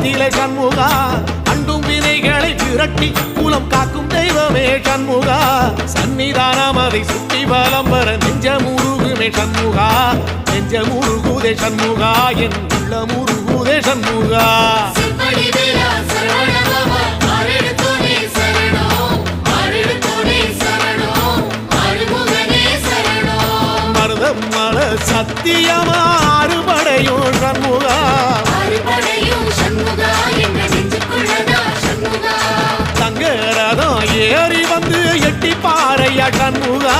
கோலத்திலே சண்முகா அண்டும் வினைகளை விரட்டி குலம் காக்கும் தெய்வமே சண்முகா சன்னிதானம் அதை சுற்றி பலம் வர நெஞ்சமுருகுமே சண்முகா நெஞ்சமுருகுதே சண்முகா என் உள்ள முருகுதே சண்முகா மருதமல சத்தியமா அறுபடையும் சண்முகா தங்க ரதம் ஏறி வந்து எட்டி பாறையா சண்முகா